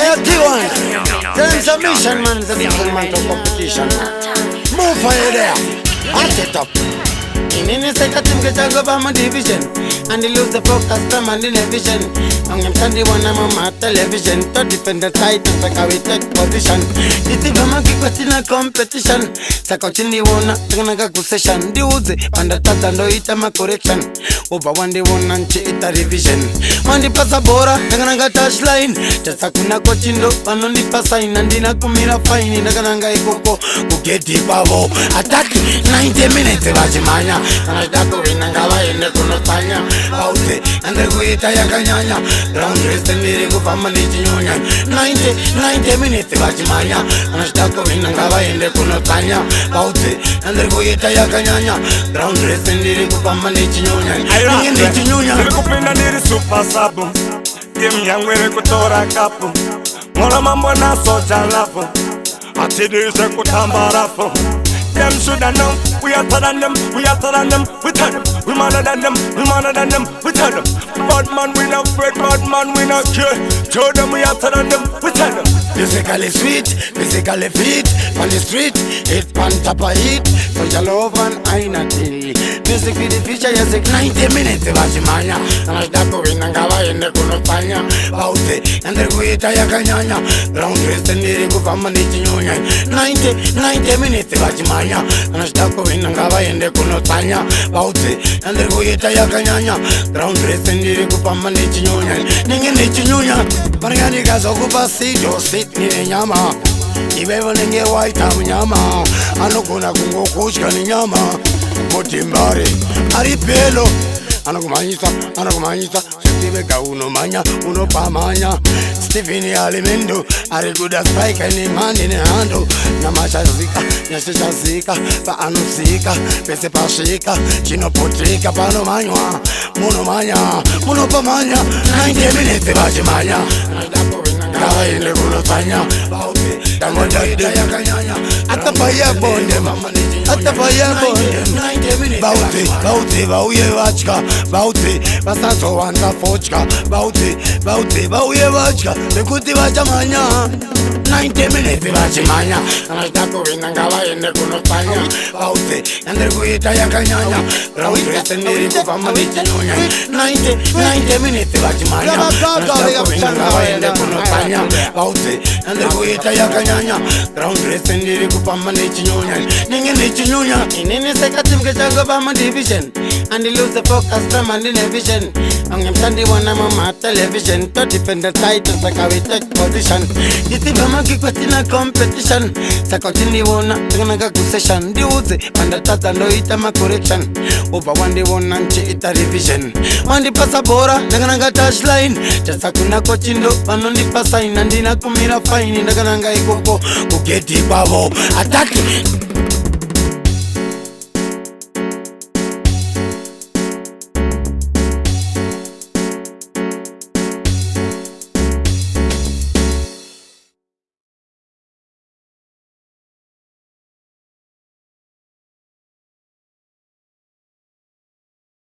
T1. Then submission, man, is a different man to competition. Move for you there. Hot it up. In any second, team get a go by my division. And they lose the focus from and in the vision. I'm standing one I'm on my television. To defend the title, like I will take position. It's even my kick in a competition. Sakotini wona, gonna go session. The Uzi, and the Tata no it my correction. Over one day one and it a revision. On the Pasabora, I'm gonna go touchline. Just a kuna cochindo, and on the Passain, and Dina Kumira fine in the Gananga Coco, who get deep abo. Attack 90 minutes, Vajimania. And I got to win and Gala in the Kunotanya. Out there, and the Guita Yakanyanya. Round race and lyrical family union. 90 minutes, Vajimania. And I start to win and Gala in the Kunotanya. Out there, and the Guita Yakanyanya. Round race and lyrical family union. I in the union. Kupenda niri super sabu. Game yangu kutora kapu. Mwana mambo na soja lafu. Atidise kutamba rafu. Them shoulda know, we are better than them, we are better than them, we tell them, we madder than them, we madder than them, we tell them. Bad man we not afraid, bad man we not care. Show them we are better than them, we tell them. Physically sweet, physically fit, on the street, hit pan top of heat. So you love and I not till. Music for the future, you say 90 minutes, Vajimania. And I start to win and Gava in the Kunotanya. Baute, and the Guita Yakanyanya. Round race and lyrical family union. 90 minutes, Vajimania. And I start to win and Gava in the Kunotanya. Baute, and the Guita Yakanyanya. Round race and lyrical family union. Ningen union. Marganigas Okupa Sito, sit in Yama. Iwevo nenge white am nyama. Anokuna kungo kushka ni nyama. Motimbari, Aripelo. Anakumanyisa. Steve Gauno manya, uno pamanya. Steveni Alimendo, Ariguda strike any man in a handle. Namasha zika, Nyasha zika, pa anusika, pese pashika, chino potrika, pano manywa, mono manya, mono pamanya. 90 minutes, Vajimanya. Gava in the Kunotanya. Atapaya bondem, atapaya bondem. Bauti, bauye vachka, bauti, basato wanta fochka, bauti, bauye vachka, bekuti vachamanya. 90 minutes Vajimanya. And I start to win and Gava in the Kunotanya. Bauti, and the Guita Yakanyanya. Round race and lyrical family union. 90 minutes Vajimanya. And I start to win and Gava in the Kunotanya. Bauti, and the Guita Yakanyanya. Round race and lyrical family union. Ningen union. In any second team get a go by my division. And they lose the focus from and in a vision. I'm standing one I'm on my television. To defend the title like I will take position. It's even my kick in a competition. Sakotini wona, gonna go session. The Uzi, and the Tata no it my correction. Over one day one and it a revision. On the Pasabora, they're gonna go touchline. Just a kuna cochindo, and on the Passain and Dina Kumira fine in the Gananga Coco, who get deep abo. Attack